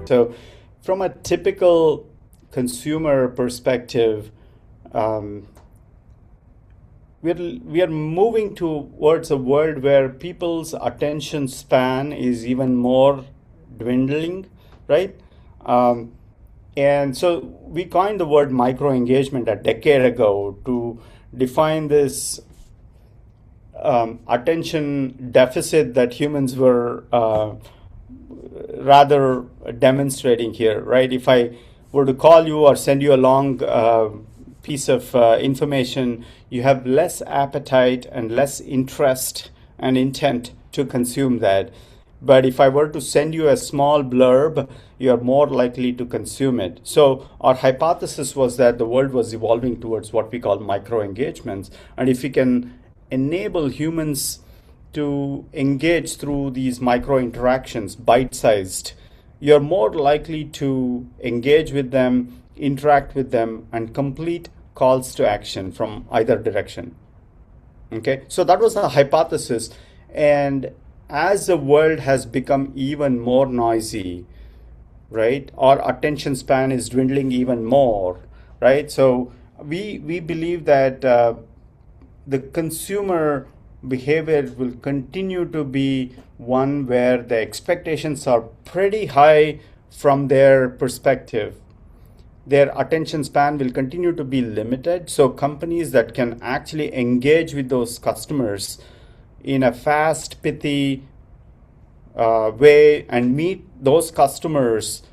So, from a typical consumer perspective, um, we are moving towards a world where people's attention span is even more dwindling, right? Um, and so we coined the word micro engagement a decade ago to define this attention deficit that humans were rather demonstrating here, right? If I were to call you or send you a long piece of information, you have less appetite and less interest and intent to consume that. But if I were to send you a small blurb, you are more likely to consume it. So, our hypothesis was that the world was evolving towards what we call micro engagements. And if we can enable humans to engage through these micro interactions, bite sized, you're more likely to engage with them, interact with them, and complete calls to action from either direction. Okay, so that was the hypothesis. And as the world has become even more noisy, right, our attention span is dwindling even more, right? So we believe that the consumer behavior will continue to be one where the expectations are pretty high from their perspective. Their attention span will continue to be limited. So, companies that can actually engage with those customers in a fast, pithy way and meet those customers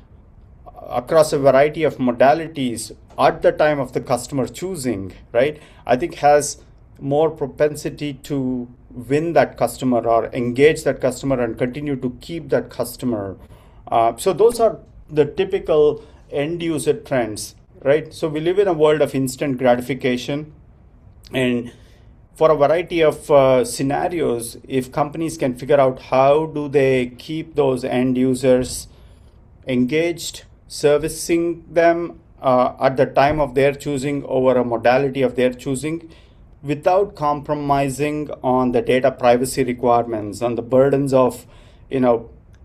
across a variety of modalities at the time of the customer choosing, right? I think has more propensity to win that customer or engage that customer and continue to keep that customer. So those are the typical end user trends, right? So we live in a world of instant gratification, and for a variety of scenarios, if companies can figure out how do they keep those end users engaged, servicing them at the time of their choosing over a modality of their choosing, without compromising on the data privacy requirements, on the burdens of,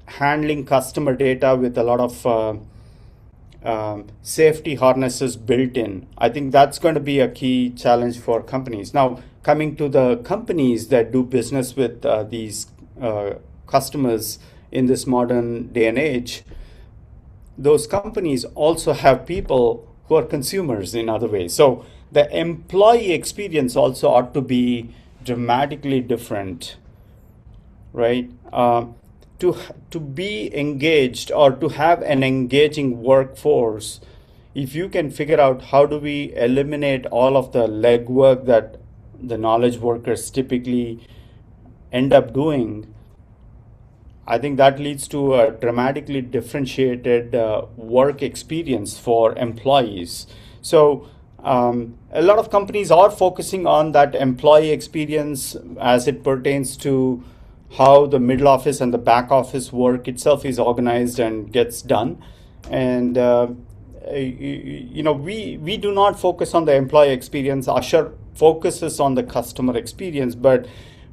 handling customer data with a lot of safety harnesses built in. I think that's going to be a key challenge for companies. Now, coming to the companies that do business with these customers in this modern day and age, those companies also have people who are consumers in other ways. So the employee experience also ought to be dramatically different, right? To be engaged or to have an engaging workforce, if you can figure out how do we eliminate all of the legwork that the knowledge workers typically end up doing, I think that leads to a dramatically differentiated work experience for employees. So a lot of companies are focusing on that employee experience as it pertains to how the middle office and the back office work itself is organized and gets done. And we do not focus on the employee experience. Usher focuses on the customer experience, but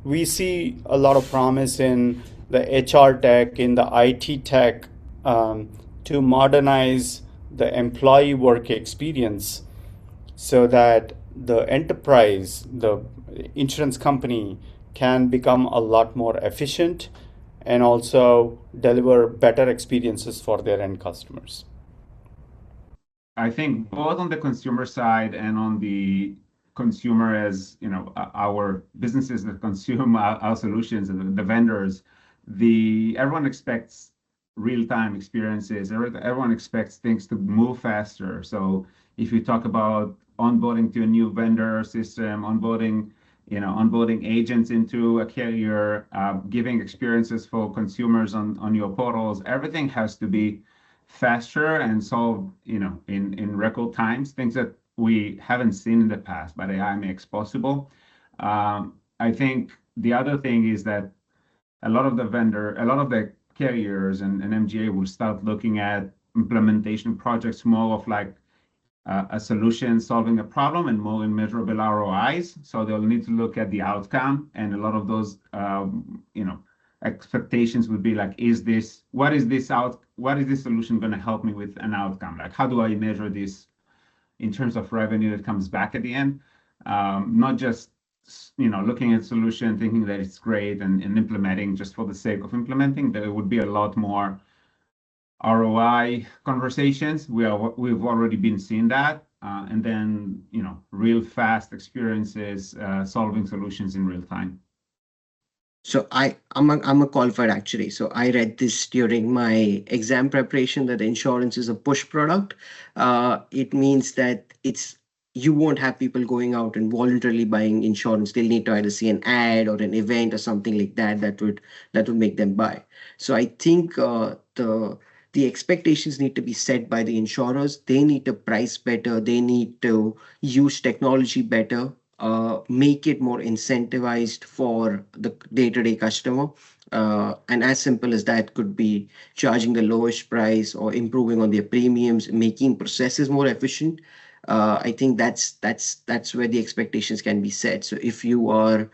we see a lot of promise in the HR tech, in the IT tech, to modernize the employee work experience so that the enterprise, the insurance company, can become a lot more efficient and also deliver better experiences for their end customers. I think both on the consumer side and on the consumer as, our businesses that consume our solutions and the vendors, everyone expects real-time experiences. Everyone expects things to move faster. So if you talk about onboarding to a new vendor system, onboarding agents into a carrier, giving experiences for consumers on your portals, everything has to be faster and solved, in record times, things that we haven't seen in the past, but AI makes possible. I think the other thing is that a lot of the carriers and MGA will start looking at implementation projects more of like a solution solving a problem and more in measurable ROIs. So they'll need to look at the outcome, and a lot of those, expectations would be like, what is this what is this solution going to help me with an outcome? Like, how do I measure this in terms of revenue that comes back at the end? Not just looking at solution, thinking that it's great and implementing just for the sake of implementing. There would be a lot more ROI conversations. We've already been seeing that, and then real fast experiences, solving solutions in real time. So I'm a qualified actuary. So I read this during my exam preparation that insurance is a push product. It means that you won't have people going out and voluntarily buying insurance. They'll need to either see an ad or an event or something like that that would make them buy. So I think the expectations need to be set by the insurers. They need to price better. They need to use technology better, make it more incentivized for the day-to-day customer. And as simple as that could be charging the lowest price or improving on their premiums, making processes more efficient. I think that's where the expectations can be set. So if you are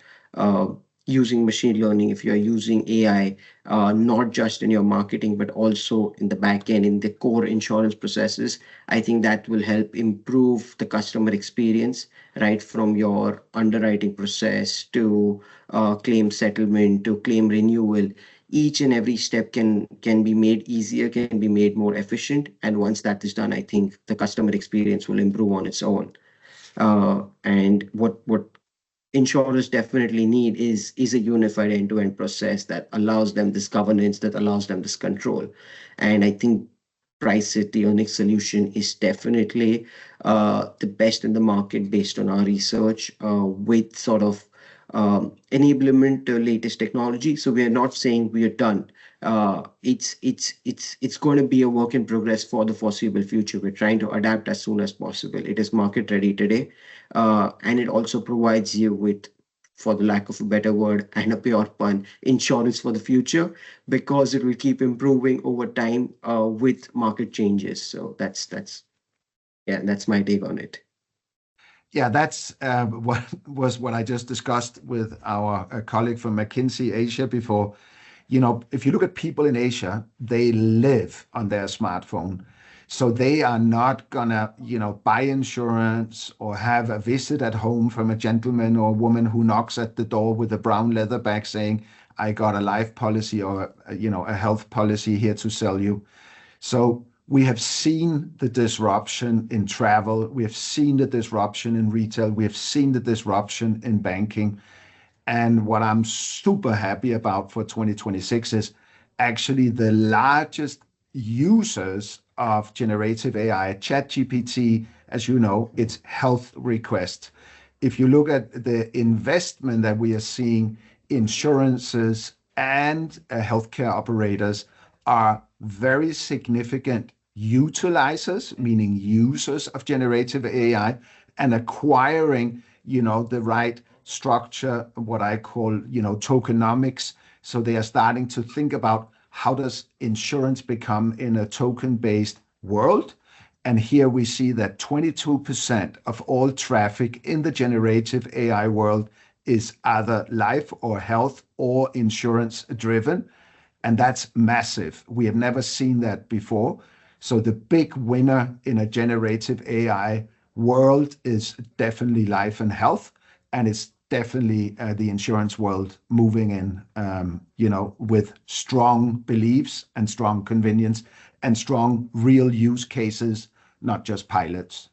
using machine learning, if you are using AI, not just in your marketing, but also in the back end, in the core insurance processes, I think that will help improve the customer experience, right from your underwriting process to claim settlement to claim renewal. Each and every step can be made easier, can be made more efficient. And once that is done, I think the customer experience will improve on its own. And what insurers definitely need is a unified end-to-end process that allows them this governance, that allows them this control. And I think price it, the earnings solution is definitely the best in the market based on our research, with sort of enablement to latest technology. So we are not saying we are done. It's going to be a work in progress for the foreseeable future. We're trying to adapt as soon as possible. It is market ready today, and it also provides you with, for the lack of a better word and a pure pun, insurance for the future, because it will keep improving over time with market changes. So that's my take on it. Yeah, that's what I just discussed with our colleague from McKinsey Asia before. If you look at people in Asia, they live on their smartphone. So they are not gonna, buy insurance or have a visit at home from a gentleman or a woman who knocks at the door with a brown leather bag saying, I got a life policy or, a health policy here to sell you. So we have seen the disruption in travel. We have seen the disruption in retail. We have seen the disruption in banking. And what I'm super happy about for 2026 is actually the largest users of generative AI, ChatGPT, as you know, it's health requests. If you look at the investment that we are seeing, insurances and healthcare operators are very significant utilizers, meaning users of generative AI, and acquiring, the right structure, what I call, tokenomics. So they are starting to think about how does insurance become in a token-based world. And here we see that 22% of all traffic in the generative AI world is either life or health or insurance driven. And that's massive. We have never seen that before. So the big winner in a generative AI world is definitely life and health, and it's definitely the insurance world moving in, with strong beliefs and strong convenience and strong real use cases, not just pilots.